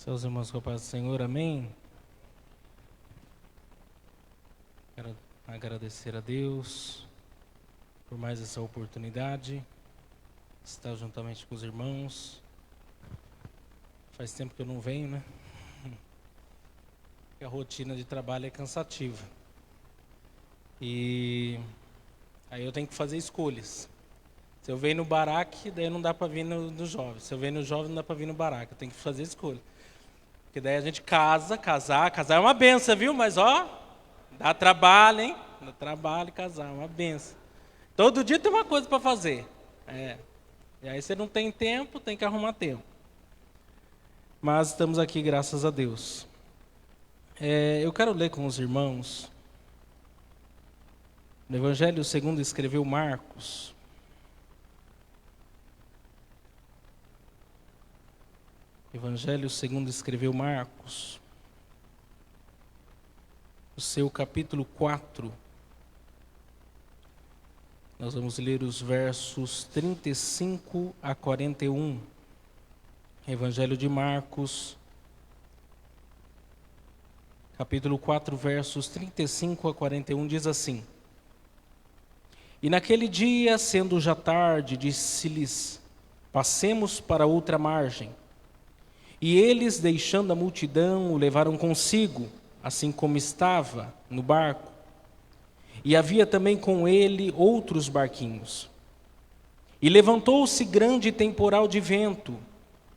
Seus irmãos com a paz do Senhor, amém? Quero agradecer a Deus por mais essa oportunidade de estar juntamente com os irmãos. Faz tempo que eu não venho, né? Porque a rotina de trabalho é cansativa. E aí eu tenho que fazer escolhas. Se eu venho no baraque, daí não dá para vir no jovem. Se eu venho no jovem, não dá para vir no baraque. Eu tenho que fazer escolha. Porque daí a gente casar é uma benção, viu? Mas dá trabalho, hein? Dá trabalho casar, é uma benção. Todo dia tem uma coisa para fazer. E aí você não tem tempo, tem que arrumar tempo. Mas estamos aqui, graças a Deus. Eu quero ler com os irmãos no Evangelho segundo escreveu Marcos. Evangelho segundo escreveu Marcos, o seu capítulo 4. Nós vamos ler os versos 35 a 41. Evangelho de Marcos, capítulo 4, versos 35 a 41, diz assim: E naquele dia, sendo já tarde, disse-lhes: Passemos para outra margem. E eles, deixando a multidão, o levaram consigo, assim como estava, no barco. E havia também com ele outros barquinhos. E levantou-se grande temporal de vento,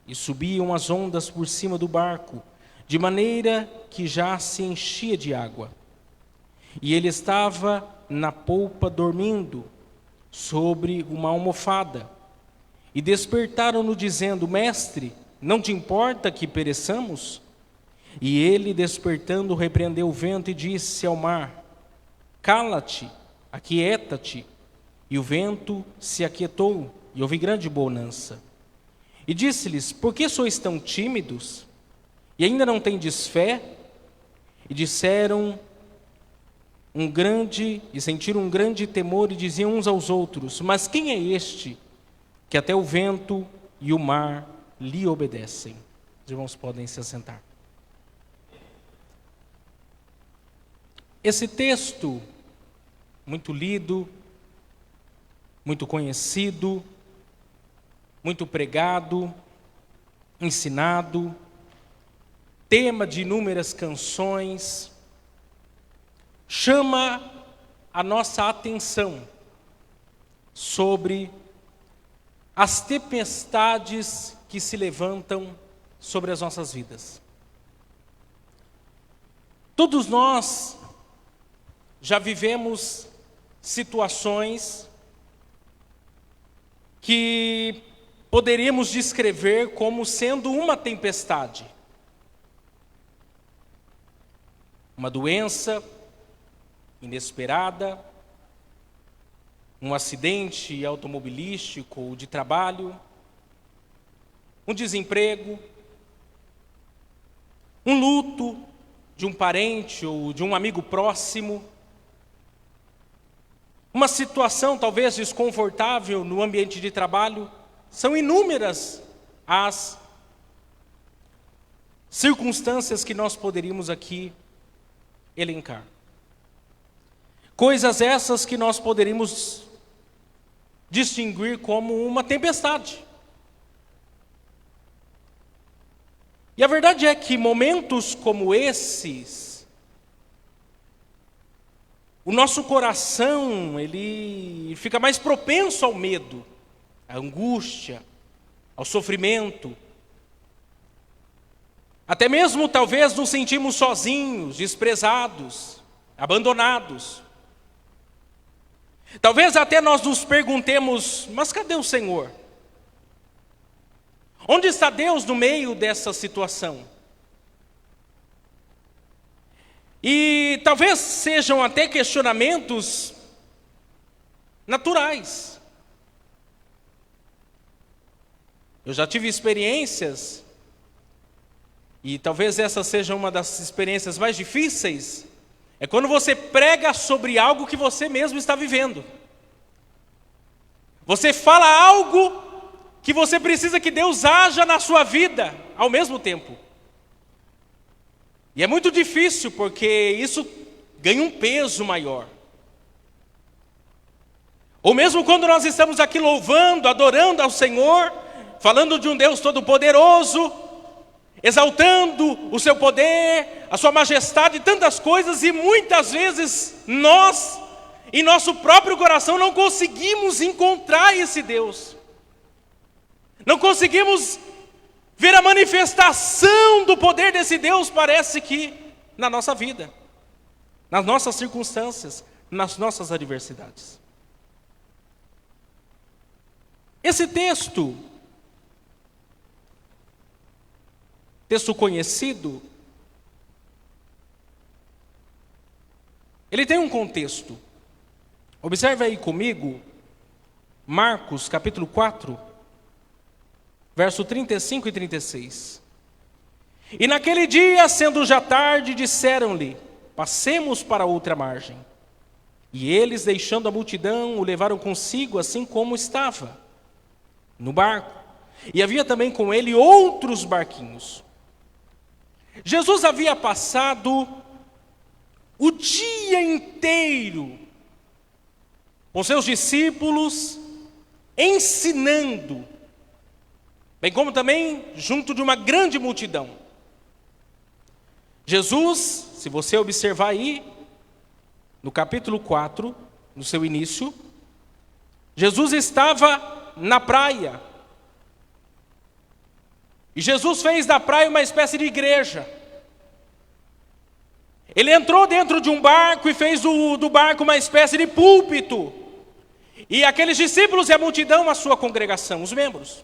e subiam as ondas por cima do barco, de maneira que já se enchia de água. E ele estava na polpa dormindo, sobre uma almofada. E despertaram-no dizendo: Mestre, não te importa que pereçamos? E ele, despertando, repreendeu o vento e disse ao mar: Cala-te, aquieta-te. E o vento se aquietou, e houve grande bonança. E disse-lhes: Por que sois tão tímidos? E ainda não tendes fé? E disseram sentiram um grande temor, e diziam uns aos outros: Mas quem é este, que até o vento e o mar lhe obedecem? Os irmãos podem se assentar. Esse texto, muito lido, muito conhecido, muito pregado, ensinado, tema de inúmeras canções, chama a nossa atenção sobre as tempestades que se levantam sobre as nossas vidas. Todos nós já vivemos situações que poderíamos descrever como sendo uma tempestade. Uma doença inesperada, um acidente automobilístico ou de trabalho, um desemprego, um luto de um parente ou de um amigo próximo, uma situação talvez desconfortável no ambiente de trabalho. São inúmeras as circunstâncias que nós poderíamos aqui elencar. Coisas essas que nós poderíamos distinguir como uma tempestade. E a verdade é que momentos como esses, o nosso coração, ele fica mais propenso ao medo, à angústia, ao sofrimento. Até mesmo talvez nos sentimos sozinhos, desprezados, abandonados. Talvez até nós nos perguntemos: mas cadê o Senhor? Onde está Deus no meio dessa situação? E talvez sejam até questionamentos naturais. Eu já tive experiências, e talvez essa seja uma das experiências mais difíceis, é quando você prega sobre algo que você mesmo está vivendo. Você fala algo que você precisa que Deus haja na sua vida ao mesmo tempo. E é muito difícil, porque isso ganha um peso maior. Ou mesmo quando nós estamos aqui louvando, adorando ao Senhor, falando de um Deus todo-poderoso, exaltando o seu poder, a sua majestade, tantas coisas, e muitas vezes nós, em nosso próprio coração, não conseguimos encontrar esse Deus. Não conseguimos ver a manifestação do poder desse Deus, parece que na nossa vida, nas nossas circunstâncias, nas nossas adversidades. Esse texto conhecido, ele tem um contexto. Observe aí comigo, Marcos capítulo 4, verso 35 e 36. E naquele dia, sendo já tarde, disseram-lhe: passemos para outra margem. E eles, deixando a multidão, o levaram consigo, assim como estava, no barco. E havia também com ele outros barquinhos. Jesus havia passado o dia inteiro com seus discípulos, ensinando, bem como também junto de uma grande multidão. Jesus, se você observar aí, no capítulo 4, no seu início, Jesus estava na praia. E Jesus fez da praia uma espécie de igreja. Ele entrou dentro de um barco e fez do barco uma espécie de púlpito. E aqueles discípulos e a multidão, a sua congregação, os membros.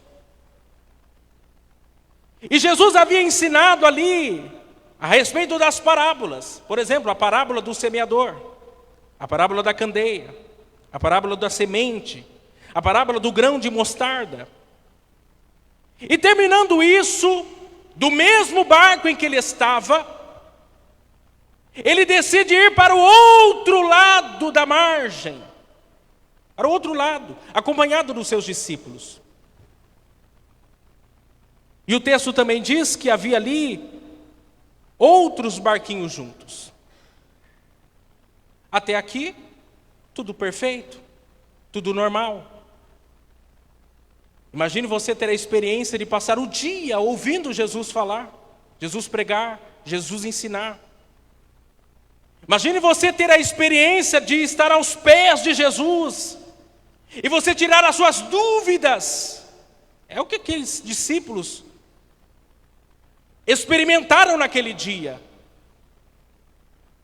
E Jesus havia ensinado ali a respeito das parábolas. Por exemplo, a parábola do semeador, a parábola da candeia, a parábola da semente, a parábola do grão de mostarda. E terminando isso, do mesmo barco em que ele estava, ele decide ir para o outro lado da margem, para o outro lado, acompanhado dos seus discípulos. E o texto também diz que havia ali outros barquinhos juntos. Até aqui, tudo perfeito, tudo normal. Imagine você ter a experiência de passar o dia ouvindo Jesus falar, Jesus pregar, Jesus ensinar. Imagine você ter a experiência de estar aos pés de Jesus e você tirar as suas dúvidas. É o que aqueles discípulos experimentaram naquele dia.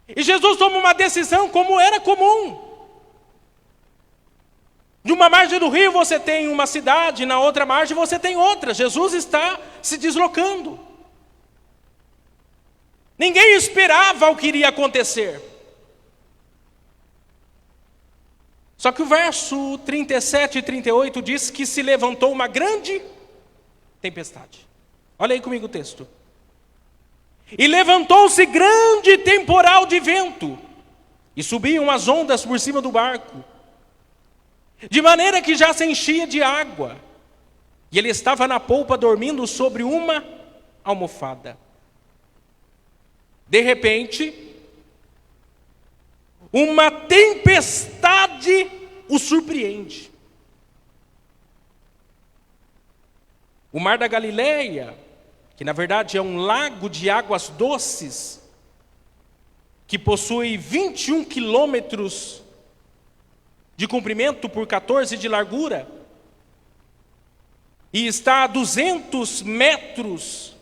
E Jesus toma uma decisão como era comum. De uma margem do rio você tem uma cidade, na outra margem você tem outra. Jesus está se deslocando. Ninguém esperava o que iria acontecer. Só que o verso 37 e 38 diz que se levantou uma grande tempestade. Olha aí comigo o texto. E levantou-se grande temporal de vento, e subiam as ondas por cima do barco, de maneira que já se enchia de água, e ele estava na polpa dormindo sobre uma almofada. De repente, uma tempestade o surpreende. O mar da Galileia, que na verdade é um lago de águas doces, que possui 21 quilômetros de comprimento por 14 de largura, e está a 200 metros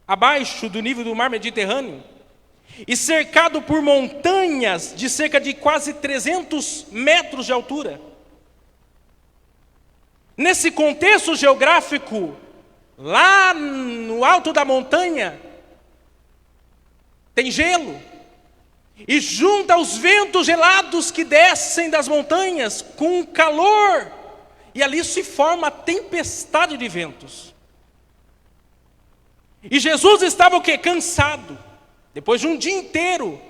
abaixo do nível do mar Mediterrâneo, e cercado por montanhas de cerca de quase 300 metros de altura. Nesse contexto geográfico, lá no alto da montanha, tem gelo, e junta os ventos gelados que descem das montanhas com calor, e ali se forma a tempestade de ventos. E Jesus estava o quê? Cansado, depois de um dia inteiro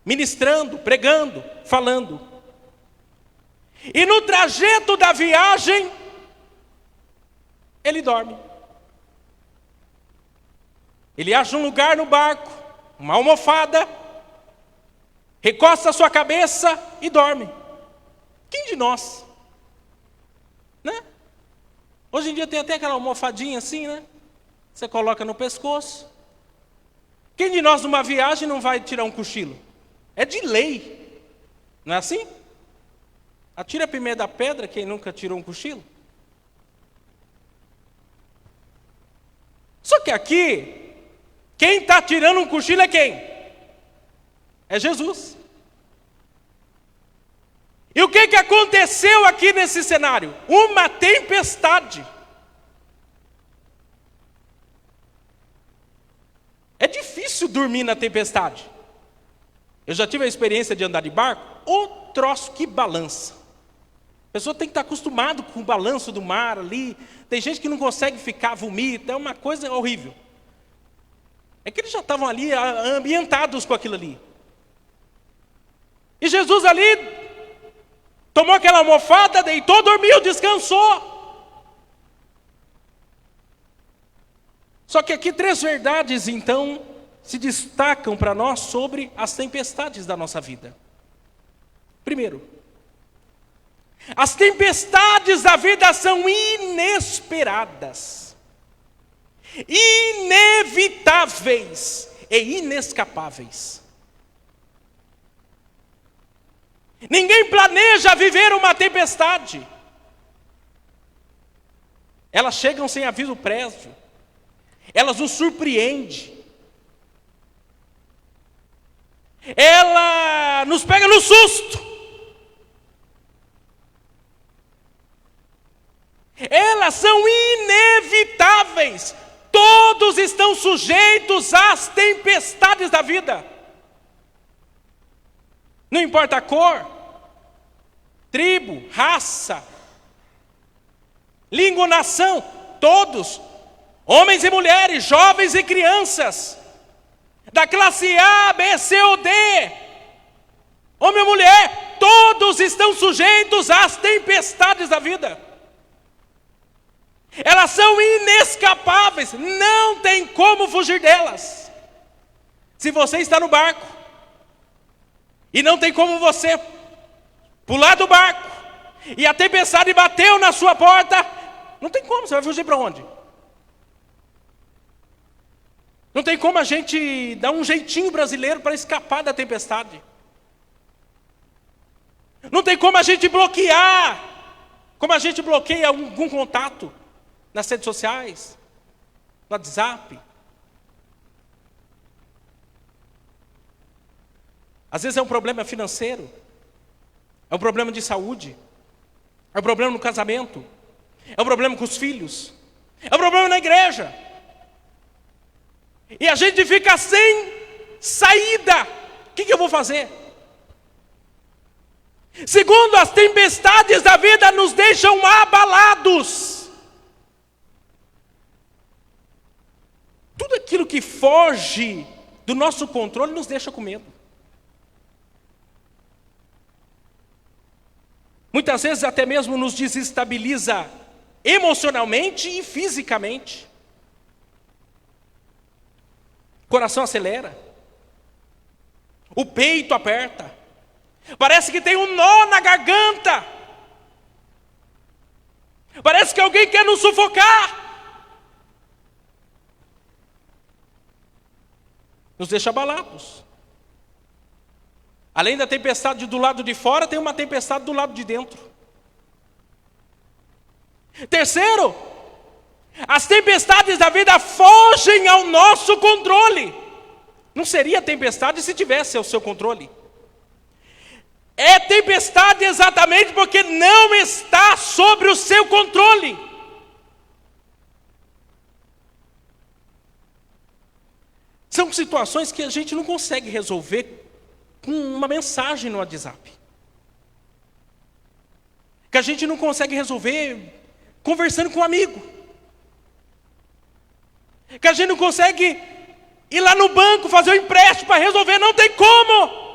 ministrando, pregando, falando. E no trajeto da viagem, ele dorme. Ele acha um lugar no barco, uma almofada, recosta a sua cabeça e dorme. Quem de nós? Né? Hoje em dia tem até aquela almofadinha assim, né? Você coloca no pescoço. Quem de nós numa viagem não vai tirar um cochilo? É de lei. Não é assim? Atira a primeira da pedra quem nunca tirou um cochilo. Só que aqui, quem está tirando um cochilo é quem? É Jesus. E o que aconteceu aqui nesse cenário? Uma tempestade. É difícil dormir na tempestade. Eu já tive a experiência de andar de barco, o troço que balança. A pessoa tem que estar acostumado com o balanço do mar ali. Tem gente que não consegue ficar, vomita, é uma coisa horrível. É que eles já estavam ali ambientados com aquilo ali. E Jesus ali tomou aquela almofada, deitou, dormiu, descansou. Só que aqui 3 verdades, então, se destacam para nós sobre as tempestades da nossa vida. Primeiro, as tempestades da vida são inesperadas, inevitáveis e inescapáveis. Ninguém planeja viver uma tempestade. Elas chegam sem aviso prévio. Elas nos surpreendem. Ela nos pega no susto. Elas são inevitáveis. Todos estão sujeitos às tempestades da vida. Não importa a cor, tribo, raça, língua ou nação, todos, homens e mulheres, jovens e crianças, da classe A, B, C ou D, homem ou mulher, todos estão sujeitos às tempestades da vida. Elas são inescapáveis, não tem como fugir delas. Se você está no barco, e não tem como você pular do barco, e a tempestade bateu na sua porta, não tem como, você vai fugir para onde? Não tem como a gente dar um jeitinho brasileiro para escapar da tempestade. Não tem como a gente bloquear, como a gente bloqueia algum contato nas redes sociais, no WhatsApp. Às vezes é um problema financeiro, é um problema de saúde, é um problema no casamento, é um problema com os filhos, é um problema na igreja. E a gente fica sem saída. O que eu vou fazer? Segundo, as tempestades da vida nos deixam abalados. Tudo aquilo que foge do nosso controle nos deixa com medo. Muitas vezes até mesmo nos desestabiliza emocionalmente e fisicamente. O coração acelera. O peito aperta. Parece que tem um nó na garganta. Parece que alguém quer nos sufocar. Nos deixa abalados. Além da tempestade do lado de fora, tem uma tempestade do lado de dentro. Terceiro, as tempestades da vida fogem ao nosso controle. Não seria tempestade se tivesse ao seu controle. É tempestade exatamente porque não está sobre o seu controle. São situações que a gente não consegue resolver com uma mensagem no WhatsApp. Que a gente não consegue resolver conversando com um amigo. Que a gente não consegue ir lá no banco fazer um empréstimo para resolver, não tem como.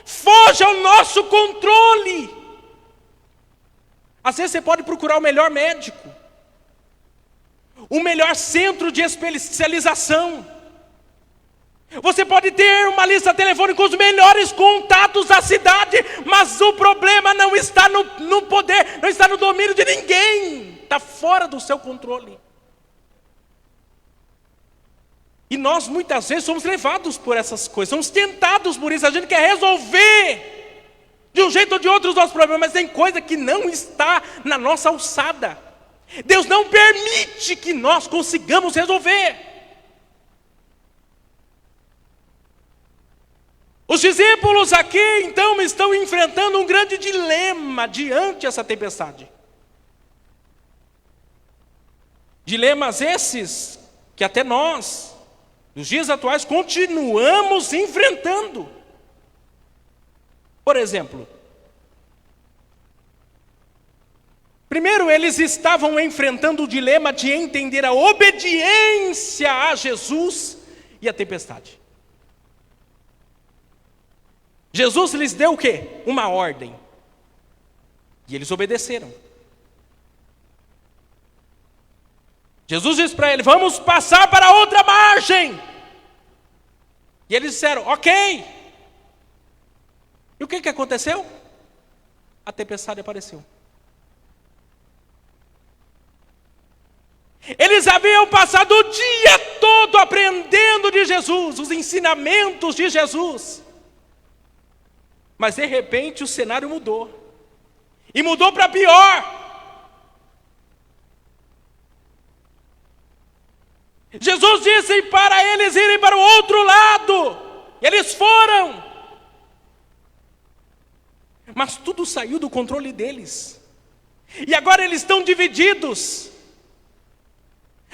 Foge ao nosso controle. Às vezes você pode procurar o melhor médico, o melhor centro de especialização, Você pode ter uma lista telefônica com os melhores contatos da cidade, mas o problema não está no poder, não está no domínio de ninguém. Está fora do seu controle. E nós muitas vezes somos levados por essas coisas, somos tentados por isso. A gente quer resolver de um jeito ou de outro os nossos problemas, mas tem coisa que não está na nossa alçada. Deus não permite que nós consigamos resolver. Os discípulos aqui, então, estão enfrentando um grande dilema diante dessa tempestade. Dilemas esses que até nós, nos dias atuais, continuamos enfrentando. Por exemplo, primeiro eles estavam enfrentando o dilema de entender a obediência a Jesus e a tempestade. Jesus lhes deu o quê? Uma ordem. E eles obedeceram. Jesus disse para ele: vamos passar para outra margem. E eles disseram: ok. E o que aconteceu? A tempestade apareceu. Eles haviam passado o dia todo aprendendo de Jesus, os ensinamentos de Jesus. Mas de repente o cenário mudou. E mudou para pior. Jesus disse para eles irem para o outro lado. E eles foram. Mas tudo saiu do controle deles. E agora eles estão divididos.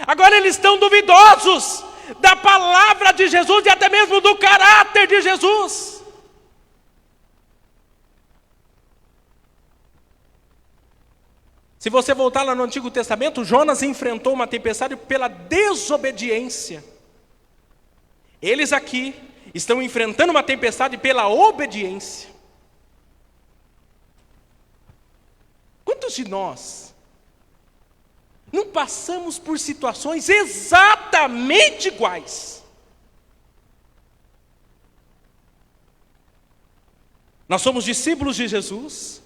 Agora eles estão duvidosos da palavra de Jesus e até mesmo do caráter de Jesus. Se você voltar lá no Antigo Testamento, Jonas enfrentou uma tempestade pela desobediência. Eles aqui estão enfrentando uma tempestade pela obediência. Quantos de nós não passamos por situações exatamente iguais? Nós somos discípulos de Jesus.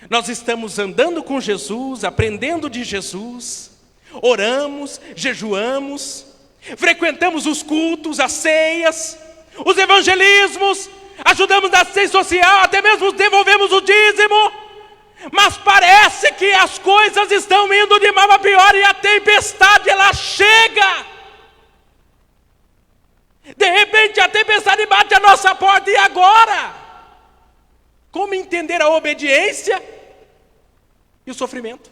Nós estamos andando com Jesus, aprendendo de Jesus, oramos, jejuamos, frequentamos os cultos, as ceias, os evangelismos, ajudamos na assistência social, até mesmo devolvemos o dízimo, mas parece que as coisas estão indo de mal a pior e a tempestade ela chega. De repente a tempestade bate a nossa porta, e agora? Como entender a obediência e o sofrimento?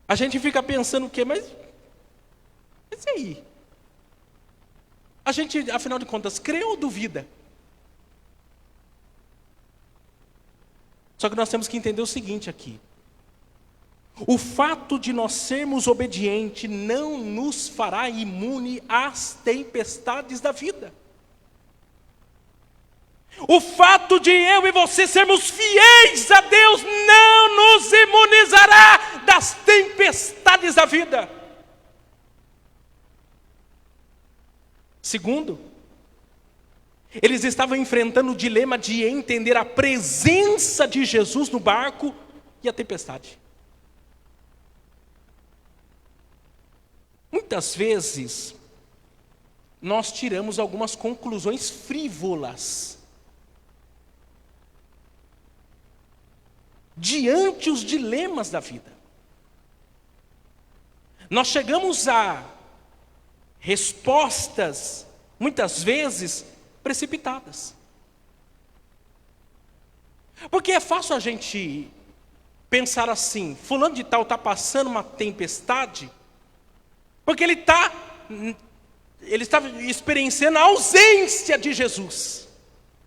A gente fica pensando o quê? Mas e aí? A gente, afinal de contas, crê ou duvida? Só que nós temos que entender o seguinte aqui. O fato de nós sermos obedientes não nos fará imune às tempestades da vida. O fato de eu e você sermos fiéis a Deus não nos imunizará das tempestades da vida. Segundo, eles estavam enfrentando o dilema de entender a presença de Jesus no barco e a tempestade. Muitas vezes, nós tiramos algumas conclusões frívolas diante os dilemas da vida. Nós chegamos a respostas, muitas vezes, precipitadas. Porque é fácil a gente pensar assim: fulano de tal está passando uma tempestade, porque ele está experienciando a ausência de Jesus.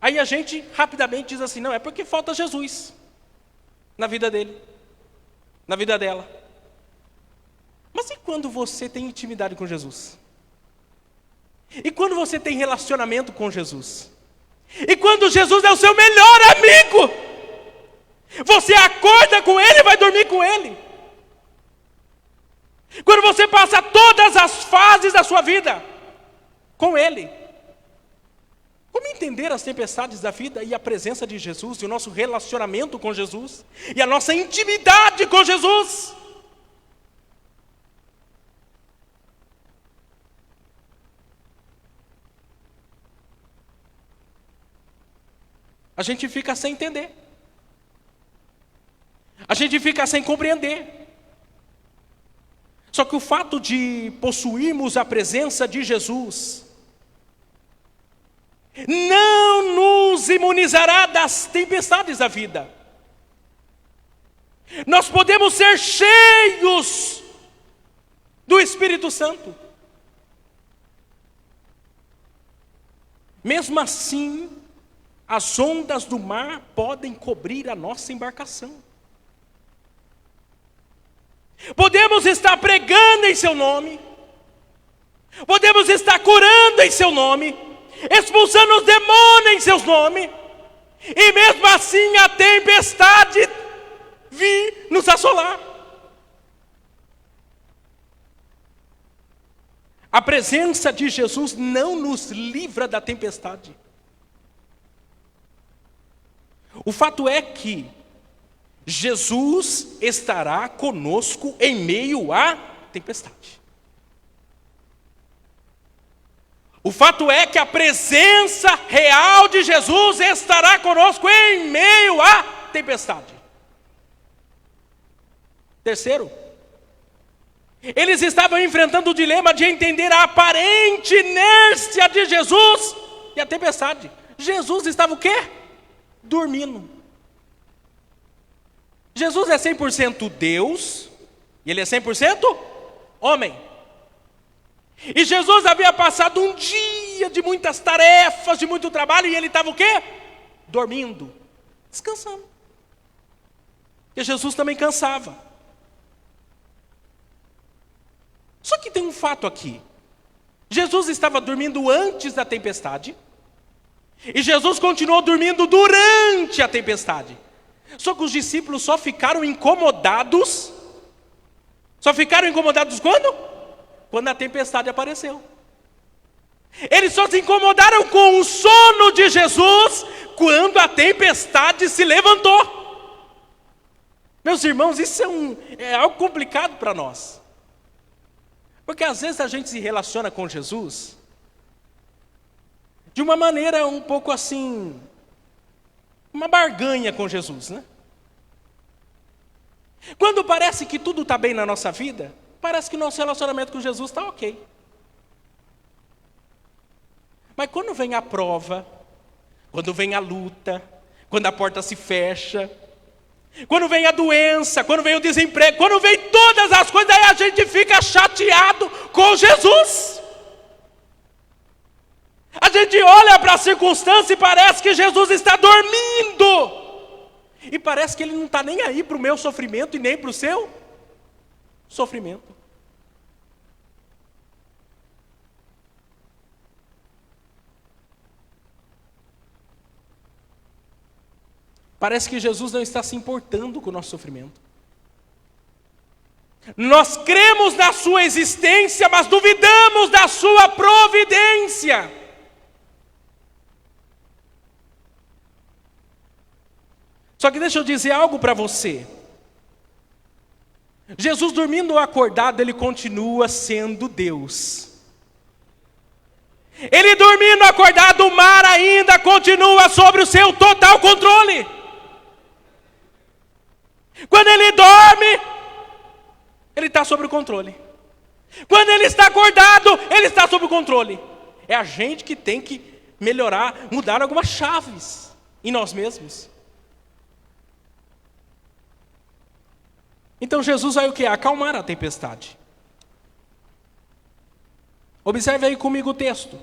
Aí a gente rapidamente diz assim: não, é porque falta Jesus na vida dele, na vida dela. Mas e quando você tem intimidade com Jesus? E quando você tem relacionamento com Jesus? E quando Jesus é o seu melhor amigo? Você acorda com Ele e vai dormir com Ele. Quando você passa todas as fases da sua vida com Ele. Como entender as tempestades da vida e a presença de Jesus, e o nosso relacionamento com Jesus, e a nossa intimidade com Jesus? A gente fica sem entender. A gente fica sem compreender. Só que o fato de possuirmos a presença de Jesus não nos imunizará das tempestades da vida. Nós podemos ser cheios do Espírito Santo. Mesmo assim, as ondas do mar podem cobrir a nossa embarcação. Podemos estar pregando em seu nome, podemos estar curando em seu nome, expulsando os demônios em seus nomes, e mesmo assim a tempestade vir nos assolar. A presença de Jesus não nos livra da tempestade. O fato é que Jesus estará conosco em meio à tempestade. O fato é que a presença real de Jesus estará conosco em meio à tempestade. Terceiro, eles estavam enfrentando o dilema de entender a aparente inércia de Jesus e a tempestade. Jesus estava o quê? Dormindo. Jesus é 100% Deus, e Ele é 100% homem. E Jesus havia passado um dia de muitas tarefas, de muito trabalho, e Ele estava o quê? Dormindo, descansando. Porque Jesus também cansava. Só que tem um fato aqui. Jesus estava dormindo antes da tempestade, e Jesus continuou dormindo durante a tempestade. Só que os discípulos só ficaram incomodados. Só ficaram incomodados quando? Quando a tempestade apareceu. Eles só se incomodaram com o sono de Jesus quando a tempestade se levantou. Meus irmãos, isso é algo complicado para nós. Porque às vezes a gente se relaciona com Jesus de uma maneira um pouco assim, uma barganha com Jesus, né? Quando parece que tudo está bem na nossa vida, parece que nosso relacionamento com Jesus está ok. Mas quando vem a prova, quando vem a luta, quando a porta se fecha, quando vem a doença, quando vem o desemprego, quando vem todas as coisas, aí a gente fica chateado com Jesus. A gente olha para a circunstância e parece que Jesus está dormindo. E parece que Ele não está nem aí para o meu sofrimento e nem para o seu sofrimento. Parece que Jesus não está se importando com o nosso sofrimento. Nós cremos na sua existência, mas duvidamos da sua providência. Só que deixa eu dizer algo para você. Jesus dormindo ou acordado, Ele continua sendo Deus. Ele dormindo ou acordado, o mar ainda continua sobre o seu total controle. Quando Ele dorme, Ele está sob o controle. Quando Ele está acordado, Ele está sob o controle. É a gente que tem que melhorar, mudar algumas chaves em nós mesmos. Então Jesus vai o quê? Acalmar a tempestade. Observe aí comigo o texto.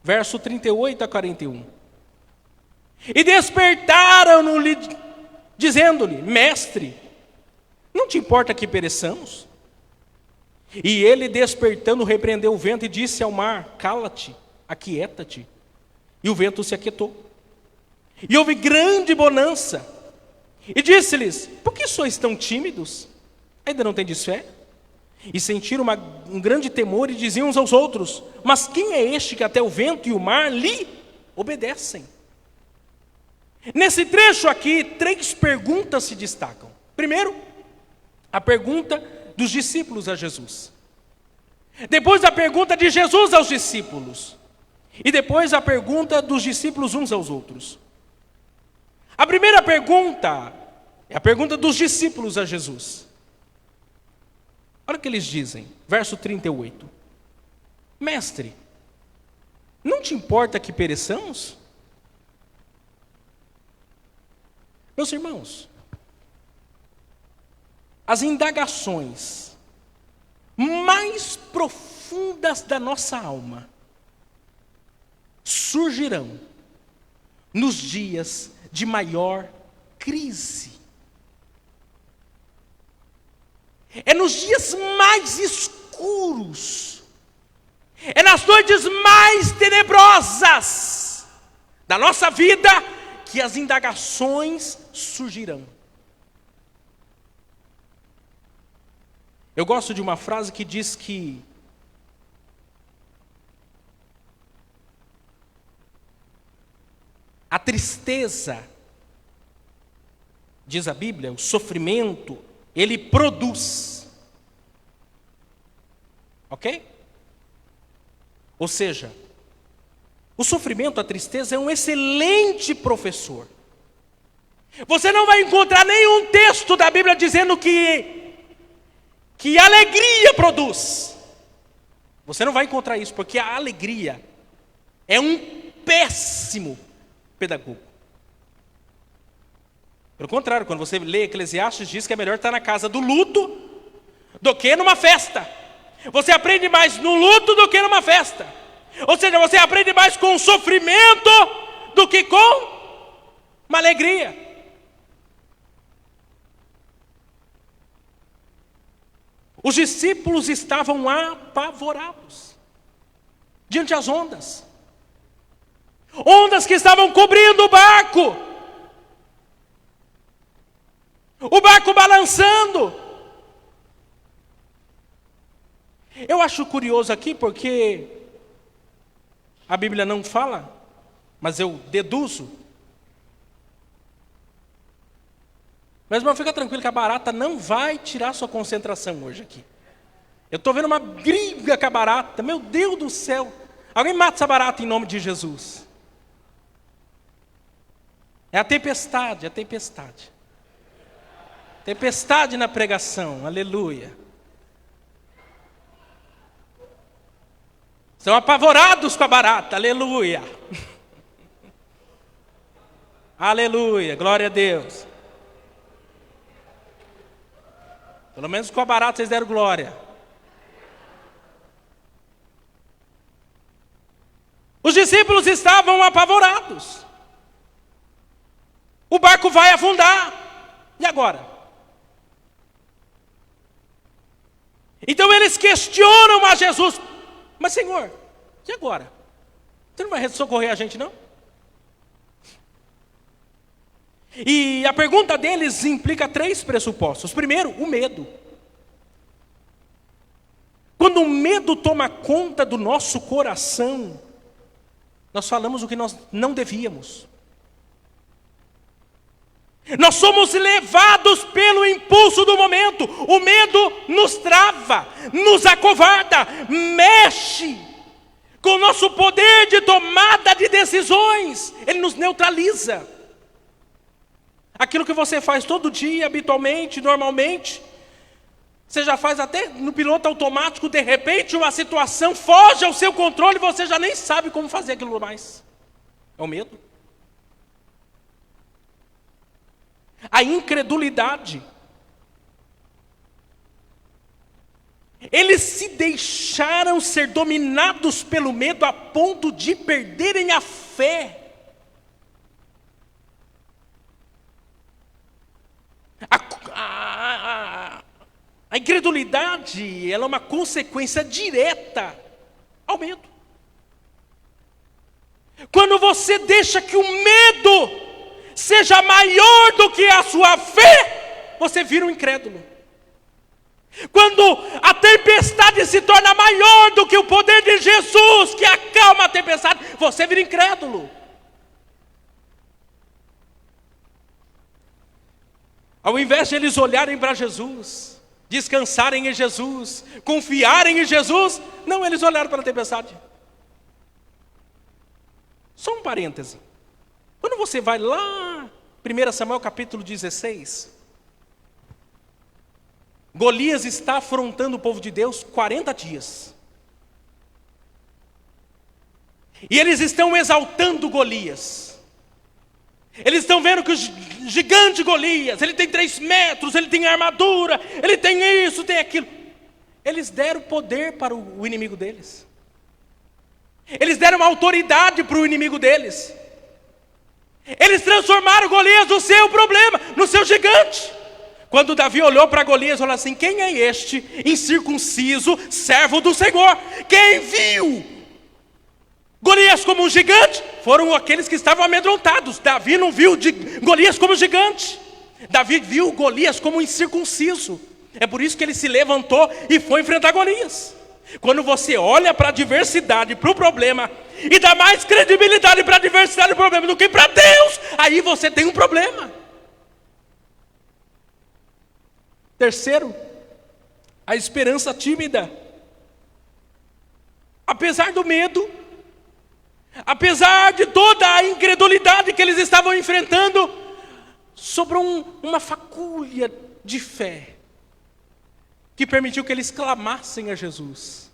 Verso 38 a 41. E despertaram-no-lhe, dizendo-lhe: Mestre, não te importa que pereçamos? E ele, despertando, repreendeu o vento e disse ao mar: Cala-te, aquieta-te. E o vento se aquietou. E houve grande bonança. E disse-lhes: Por que sois tão tímidos? Ainda não tendes fé? E sentiram um grande temor e diziam uns aos outros: mas quem é este que até o vento e o mar lhe obedecem? Nesse trecho aqui, 3 perguntas se destacam. Primeiro, a pergunta dos discípulos a Jesus. Depois a pergunta de Jesus aos discípulos. E depois a pergunta dos discípulos uns aos outros. A primeira pergunta é a pergunta dos discípulos a Jesus. Olha o que eles dizem, verso 38. Mestre, não te importa que pereçamos? Meus irmãos, as indagações mais profundas da nossa alma surgirão nos dias de maior crise. É nos dias mais escuros, é nas noites mais tenebrosas da nossa vida que as indagações surgirão. Eu gosto de uma frase que diz que a tristeza, diz a Bíblia, o sofrimento, ele produz. Ok? Ou seja, o sofrimento, a tristeza é um excelente professor. Você não vai encontrar nenhum texto da Bíblia dizendo que alegria produz. Você não vai encontrar isso, porque a alegria é um péssimo pedagogo. Pelo contrário, quando você lê Eclesiastes, diz que é melhor estar na casa do luto do que numa festa. Você aprende mais no luto do que numa festa. Ou seja, você aprende mais com o sofrimento do que com uma alegria. Os discípulos estavam apavorados diante das ondas. Ondas que estavam cobrindo o barco. O barco balançando. Eu acho curioso aqui porque a Bíblia não fala, mas eu deduzo. Mas, irmão, fica tranquilo que a barata não vai tirar sua concentração hoje aqui. Eu estou vendo uma briga com a barata. Meu Deus do céu. Alguém mata essa barata em nome de Jesus. É a tempestade, a tempestade. Tempestade na pregação, aleluia. São apavorados com a barata, aleluia. Aleluia, glória a Deus. Pelo menos com a barata vocês deram glória. Os discípulos estavam apavorados. O barco vai afundar. E agora? Então eles questionam a Jesus. Mas Senhor, e agora? Você não vai socorrer a gente não? E a pergunta deles implica 3 pressupostos. Primeiro, o medo. Quando o medo toma conta do nosso coração, nós falamos o que nós não devíamos. Nós somos levados pelo impulso do momento. O medo nos trava, nos acovarda, mexe com o nosso poder de tomada de decisões. Ele nos neutraliza. Aquilo que você faz todo dia, habitualmente, normalmente, você já faz até no piloto automático, de repente uma situação foge ao seu controle e você já nem sabe como fazer aquilo mais. É o medo. A incredulidade. Eles se deixaram ser dominados pelo medo a ponto de perderem a fé. A incredulidade, ela é uma consequência direta ao medo. Quando você deixa que o medo seja maior do que a sua fé, você vira um incrédulo. Quando a tempestade se torna maior do que o poder de Jesus, que acalma a tempestade, você vira incrédulo. Ao invés de eles olharem para Jesus, descansarem em Jesus, confiarem em Jesus, não, eles olharam para a tempestade. Só um parêntese. Quando você vai lá, 1 Samuel capítulo 16, Golias está afrontando o povo de Deus 40 dias. E eles estão exaltando Golias. Eles estão vendo que o gigante Golias, ele tem 3 metros, ele tem armadura, ele tem isso, tem aquilo. Eles deram poder para o inimigo deles. Eles deram autoridade para o inimigo deles. Eles transformaram Golias no seu problema, no seu gigante. Quando Davi olhou para Golias e falou assim: quem é este incircunciso servo do Senhor? Quem viu Golias como um gigante? Foram aqueles que estavam amedrontados. Davi não viu Golias como gigante. Davi viu Golias como um incircunciso. É por isso que ele se levantou e foi enfrentar Golias. Quando você olha para a diversidade, para o problema, e dá mais credibilidade para a diversidade do problema do que para Deus, aí você tem um problema. Terceiro, a esperança tímida. Apesar do medo, apesar de toda a incredulidade que eles estavam enfrentando, sobrou uma facúlia de fé que permitiu que eles clamassem a Jesus: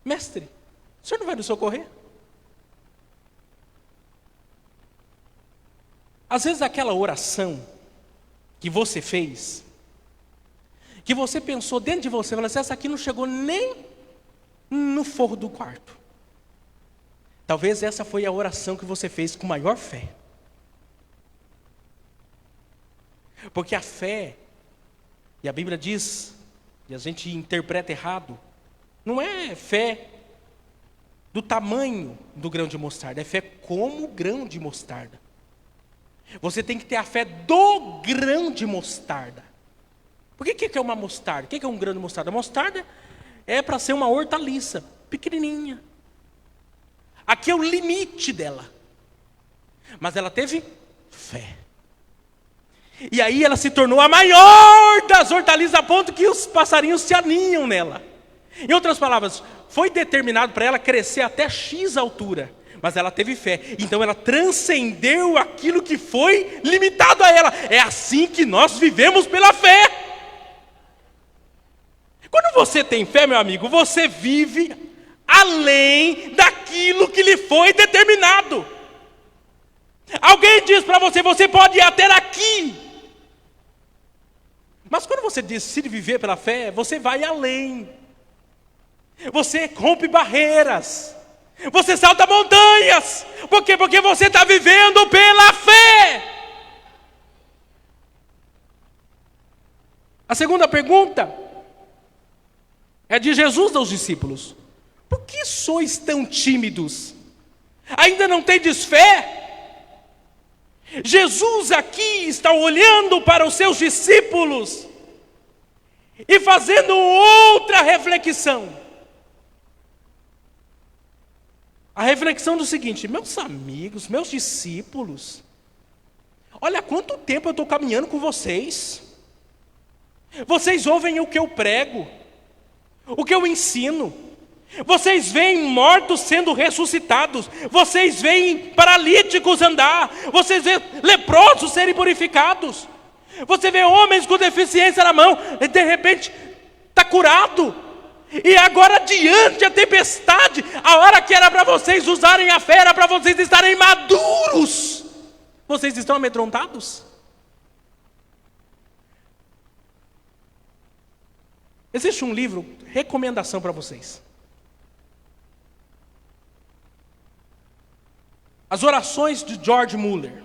mestre, o senhor não vai nos socorrer? Às vezes aquela oração que você fez, que você pensou dentro de você, falou assim: essa aqui não chegou nem no forro do quarto. Talvez essa foi a oração que você fez com maior fé. Porque a fé, e a Bíblia diz, e a gente interpreta errado, não é fé do tamanho do grão de mostarda, é fé como o grão de mostarda. Você tem que ter a fé do grão de mostarda. Por que é uma mostarda? O que é um grão de mostarda? A mostarda é para ser uma hortaliça, pequenininha. Aqui é o limite dela. Mas ela teve fé. E aí ela se tornou a maior das hortaliças, a ponto que os passarinhos se aninham nela. Em outras palavras, foi determinado para ela crescer até X altura. Mas ela teve fé, então ela transcendeu aquilo que foi limitado a ela. É assim que nós vivemos pela fé. Quando você tem fé, meu amigo, você vive além daquilo que lhe foi determinado. Alguém diz para você: você pode ir até aqui. Mas quando você decide viver pela fé, você vai além. Você rompe barreiras. Você salta montanhas. Por quê? Porque você está vivendo pela fé. A segunda pergunta é de Jesus aos discípulos: por que sois tão tímidos? Ainda não tendes fé? Jesus aqui está olhando para os seus discípulos e fazendo outra reflexão. A reflexão do seguinte: meus amigos, meus discípulos, olha há quanto tempo eu estou caminhando com vocês. Vocês ouvem o que eu prego, o que eu ensino. Vocês veem mortos sendo ressuscitados. Vocês veem paralíticos andar. Vocês veem leprosos serem purificados. Você vê homens com deficiência na mão e de repente está curado. E agora, diante da tempestade, a hora que era para vocês usarem a fé, era para vocês estarem maduros. Vocês estão amedrontados? Existe um livro, recomendação para vocês. As orações de George Mueller.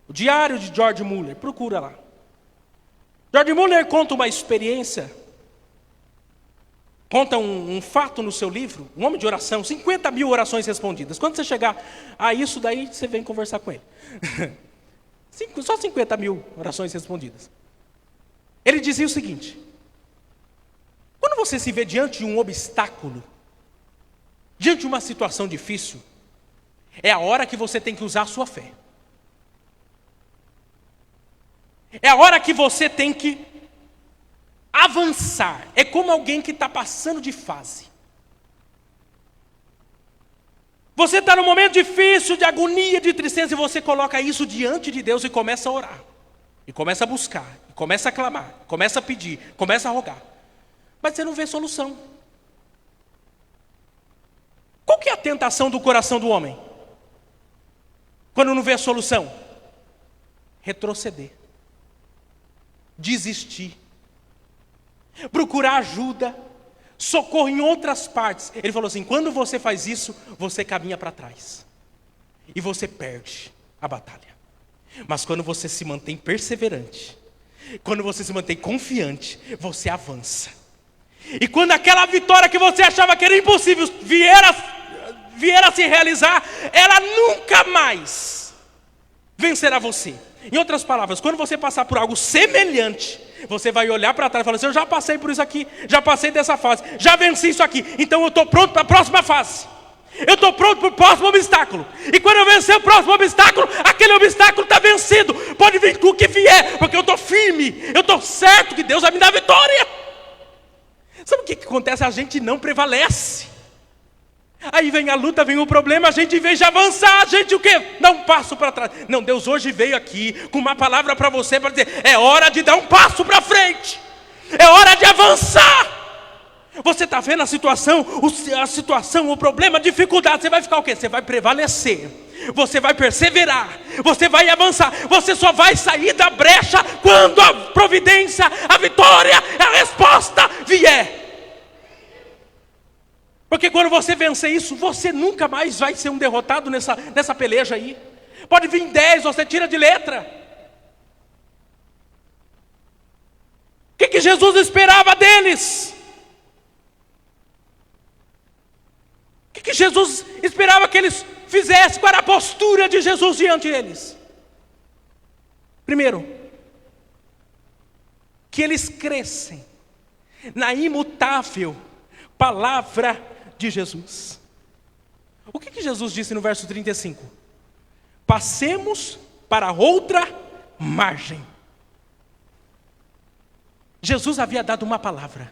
O diário de George Mueller, procura lá. George Mueller conta uma experiência. Conta um fato no seu livro, um homem de oração, 50 mil orações respondidas. Quando você chegar a isso daí, você vem conversar com ele. Só 50 mil orações respondidas. Ele dizia o seguinte: quando você se vê diante de um obstáculo, diante de uma situação difícil, é a hora que você tem que usar a sua fé. É a hora que você tem que avançar. É como alguém que está passando de fase. Você está num momento difícil, de agonia, de tristeza, e você coloca isso diante de Deus e começa a orar. E começa a buscar, e começa a clamar, começa a pedir, começa a rogar. Mas você não vê solução. Qual que é a tentação do coração do homem? Quando não vê a solução? Retroceder. Desistir. Procurar ajuda. Socorro em outras partes. Ele falou assim: quando você faz isso, você caminha para trás. E você perde a batalha. Mas quando você se mantém perseverante, quando você se mantém confiante, você avança. E quando aquela vitória que você achava que era impossível vier a se realizar, ela nunca mais vencerá você. Em outras palavras, quando você passar por algo semelhante, você vai olhar para trás e falar assim: eu já passei por isso aqui, já passei dessa fase, já venci isso aqui, então eu estou pronto para a próxima fase. Eu estou pronto para o próximo obstáculo. E quando eu vencer o próximo obstáculo, aquele obstáculo está vencido. Pode vir com o que vier, porque eu estou firme, eu estou certo que Deus vai me dar vitória. Sabe o que acontece? A gente não prevalece. Aí vem a luta, vem o problema, a gente, em vez de avançar, a gente o quê? Dá um passo para trás. Não, Deus hoje veio aqui com uma palavra para você, para dizer: é hora de dar um passo para frente. É hora de avançar. Você está vendo a situação, o problema, a dificuldade. Você vai ficar o quê? Você vai prevalecer. Você vai perseverar. Você vai avançar. Você só vai sair da brecha quando a providência, a vitória, a resposta vier. Porque quando você vencer isso, você nunca mais vai ser um derrotado nessa peleja aí. Pode vir 10, você tira de letra. O que Jesus esperava deles? O que Jesus esperava que eles fizessem? Qual era a postura de Jesus diante deles? Primeiro, que eles crescem na imutável palavra de Jesus. O que Jesus disse no verso 35? Passemos para outra margem. Jesus havia dado uma palavra.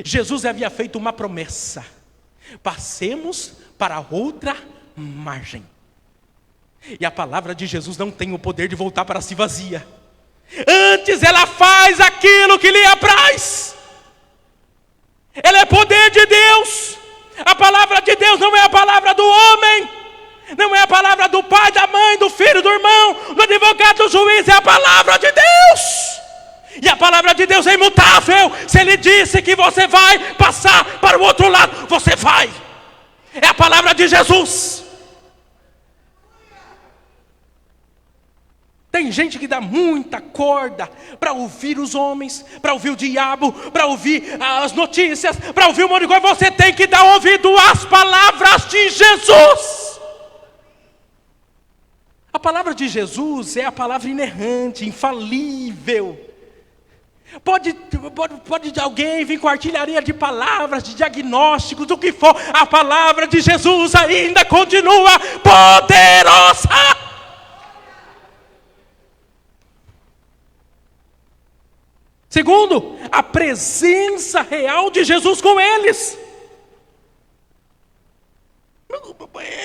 Jesus havia feito uma promessa. Passemos para outra margem. E a palavra de Jesus não tem o poder de voltar para si vazia. Antes ela faz aquilo que lhe apraz. Ela é poder de Deus. A palavra de Deus não é a palavra do homem. Não é a palavra do pai, da mãe, do filho, do irmão, do advogado, do juiz. É a palavra de Deus. E a palavra de Deus é imutável. Se Ele disse que você vai passar para o outro lado, você vai. É a palavra de Jesus. Tem gente que dá muita corda para ouvir os homens, para ouvir o diabo, para ouvir as notícias, para ouvir um monte de coisa. Você tem que dar ouvido às palavras de Jesus. A palavra de Jesus é a palavra inerrante, infalível. Pode alguém vir com artilharia de palavras, de diagnósticos, do que for. A palavra de Jesus ainda continua poderosa. Segundo, a presença real de Jesus com eles.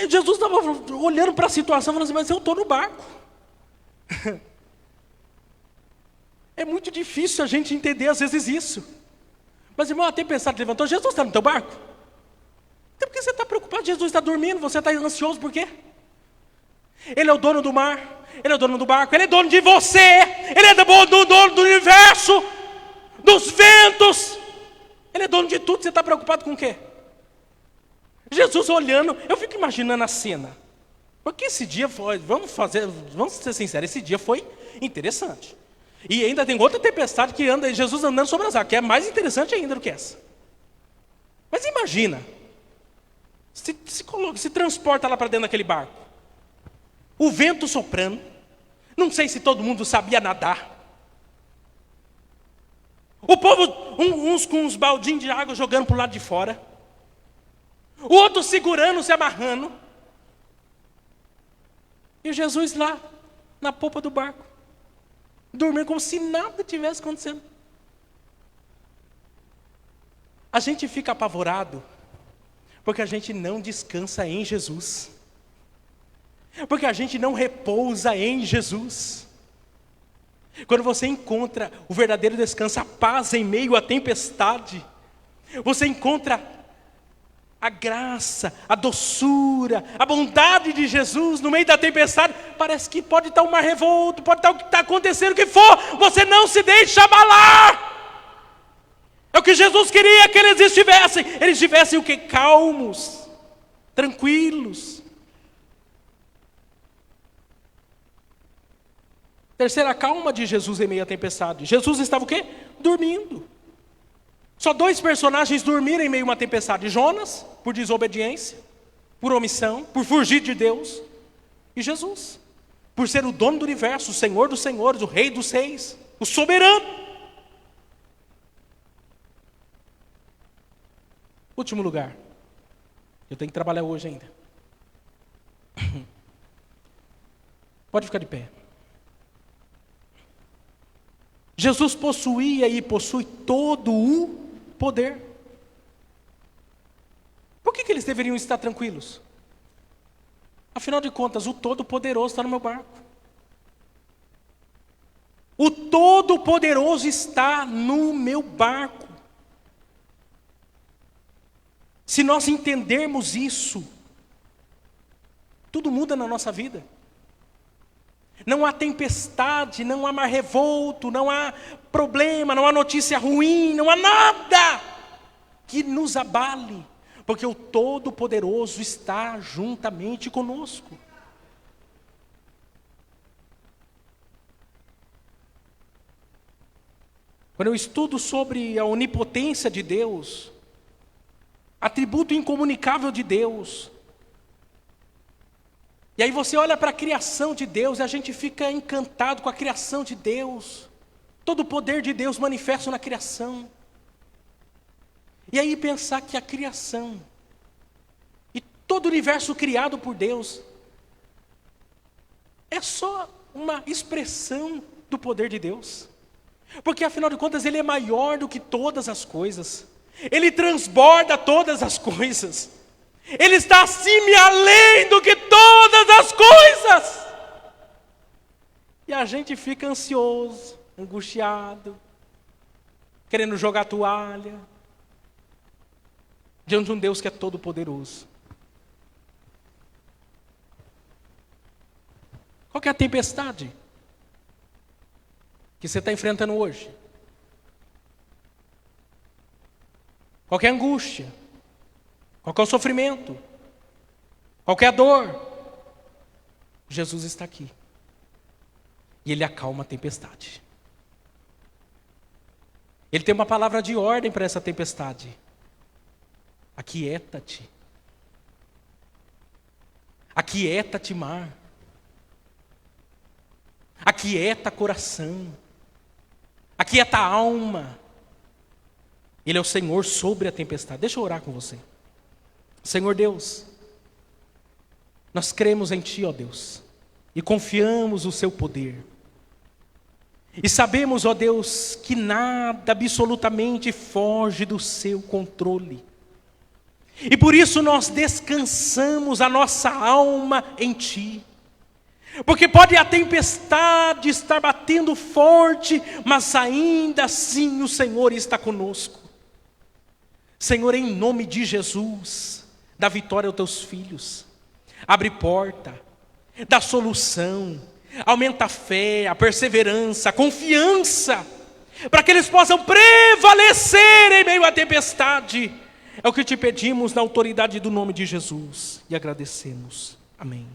Jesus estava olhando para a situação e falando assim: mas eu estou no barco. É muito difícil a gente entender às vezes isso. Mas irmão, a tempestade levantou, Jesus está no teu barco? Então por que você está preocupado? Jesus está dormindo, você está ansioso por quê? Ele é o dono do mar, Ele é o dono do barco, Ele é dono de você, Ele é dono do universo, dos ventos. Ele é dono de tudo, você está preocupado com o quê? Jesus olhando, eu fico imaginando a cena. Porque esse dia foi, vamos ser sinceros, esse dia foi interessante. E ainda tem outra tempestade que anda, Jesus andando sobre as águas, que é mais interessante ainda do que essa. Mas imagina, se transporta lá para dentro daquele barco. O vento soprando, não sei se todo mundo sabia nadar. O povo, uns com uns baldinhos de água jogando para o lado de fora. O outro segurando, se amarrando. E Jesus lá, na popa do barco, dormindo como se nada tivesse acontecendo. A gente fica apavorado porque a gente não descansa em Jesus. Porque a gente não repousa em Jesus. Quando você encontra o verdadeiro descanso, a paz em meio à tempestade, você encontra a graça, a doçura, a bondade de Jesus no meio da tempestade. Parece que pode estar um mar revolto, pode estar o que está acontecendo, o que for, você não se deixa abalar. É o que Jesus queria que eles estivessem. Eles estivessem o quê? Calmos, tranquilos. Terceira calma de Jesus em meio à tempestade. Jesus estava o quê? Dormindo. Só 2 personagens dormiram em meio a uma tempestade. Jonas, por desobediência, por omissão, por fugir de Deus. E Jesus, por ser o dono do universo, o Senhor dos senhores, o Rei dos reis, o soberano. Último lugar. Eu tenho que trabalhar hoje ainda. Pode ficar de pé. Jesus possuía e possui todo o poder. Por que eles deveriam estar tranquilos? Afinal de contas, o Todo-Poderoso está no meu barco. O Todo-Poderoso está no meu barco. Se nós entendermos isso, tudo muda na nossa vida. Não há tempestade, não há mar revolto, não há problema, não há notícia ruim, não há nada que nos abale, porque o Todo-Poderoso está juntamente conosco. Quando eu estudo sobre a onipotência de Deus, atributo incomunicável de Deus, e aí você olha para a criação de Deus e a gente fica encantado com a criação de Deus. Todo o poder de Deus manifesto na criação. E aí pensar que a criação e todo o universo criado por Deus é só uma expressão do poder de Deus. Porque afinal de contas Ele é maior do que todas as coisas. Ele transborda todas as coisas. Ele está acima e além do que todas as coisas. E a gente fica ansioso, angustiado, querendo jogar toalha, diante de um Deus que é todo poderoso. Qual que é a tempestade que você está enfrentando hoje? Qual que é a angústia? Qual que é o sofrimento? Qual que é a dor? Jesus está aqui. E Ele acalma a tempestade. Ele tem uma palavra de ordem para essa tempestade. Aquieta-te. Aquieta-te, mar. Aquieta coração. Aquieta a alma. Ele é o Senhor sobre a tempestade. Deixa eu orar com você. Senhor Deus, nós cremos em Ti, ó Deus, e confiamos no Seu poder. E sabemos, ó Deus, que nada absolutamente foge do Seu controle. E por isso nós descansamos a nossa alma em Ti. Porque pode a tempestade estar batendo forte, mas ainda assim o Senhor está conosco. Senhor, em nome de Jesus, dá vitória aos Teus filhos. Abre porta, dá solução, aumenta a fé, a perseverança, a confiança, para que eles possam prevalecer em meio à tempestade. É o que Te pedimos na autoridade do nome de Jesus e agradecemos. Amém.